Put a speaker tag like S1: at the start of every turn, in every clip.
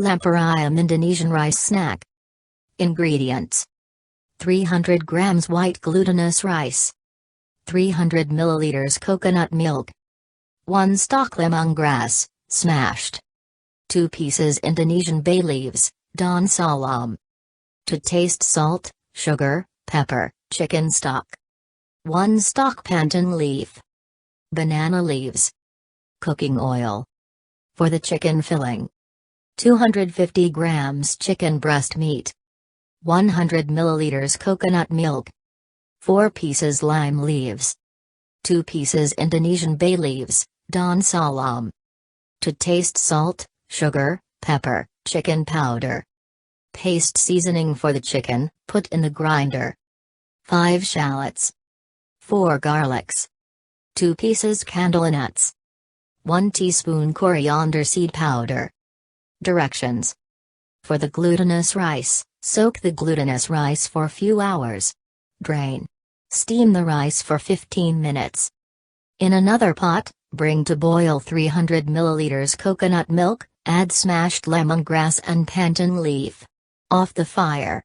S1: Lemper Ayam Indonesian rice snack. Ingredients: 300 grams white glutinous rice, 300 milliliters coconut milk, 1 stalk lemongrass, smashed, 2 pieces Indonesian bay leaves, daun salam. To taste: salt, sugar, pepper, chicken stock, 1 stalk pandan leaf, banana leaves, cooking oil. For the chicken filling: 250 grams chicken breast meat, 100 milliliters coconut milk, 4 pieces lime leaves, 2 pieces Indonesian bay leaves, daun salam. To taste: salt, sugar, pepper, chicken powder. Paste seasoning for the chicken, put in the grinder. 5 shallots, 4 garlics, 2 pieces candlenuts, 1 teaspoon coriander seed powder. Directions: for the glutinous rice, soak the glutinous rice for few hours. Drain. Steam the rice for 15 minutes. In another pot, bring to boil 300 milliliters coconut milk, add smashed lemongrass and pandan leaf. Off the fire.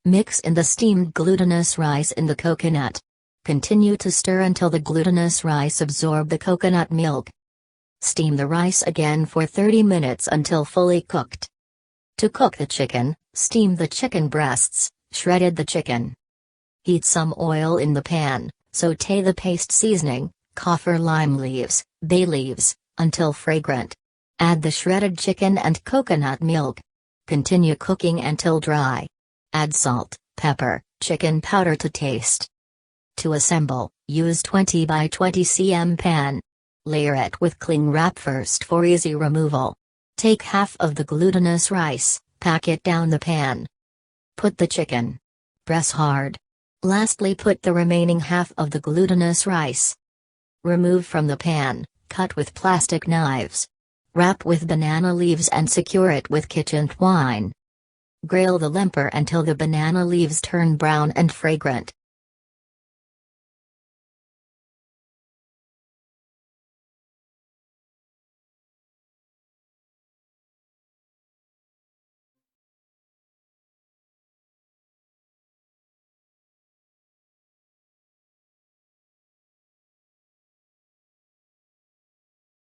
S1: Mix in the steamed glutinous rice in the coconut. Continue to stir until the glutinous rice absorb the coconut milk. Steam the rice again for 30 minutes until fully cooked. To cook the chicken, steam the chicken breasts, shredded the chicken. Heat some oil in the pan, sauté the paste seasoning, kaffir lime leaves, bay leaves, until fragrant. Add the shredded chicken and coconut milk. Continue cooking until dry. Add salt, pepper, chicken powder to taste. To assemble, use 20 by 20 cm pan. Layer it with cling wrap first for easy removal. Take half of the glutinous rice, pack it down the pan. Put the chicken. Press hard. Lastly, put the remaining half of the glutinous rice. Remove from the pan, cut with plastic knives. Wrap with banana leaves and secure it with kitchen twine. Grill the lemper until the banana leaves turn brown and fragrant.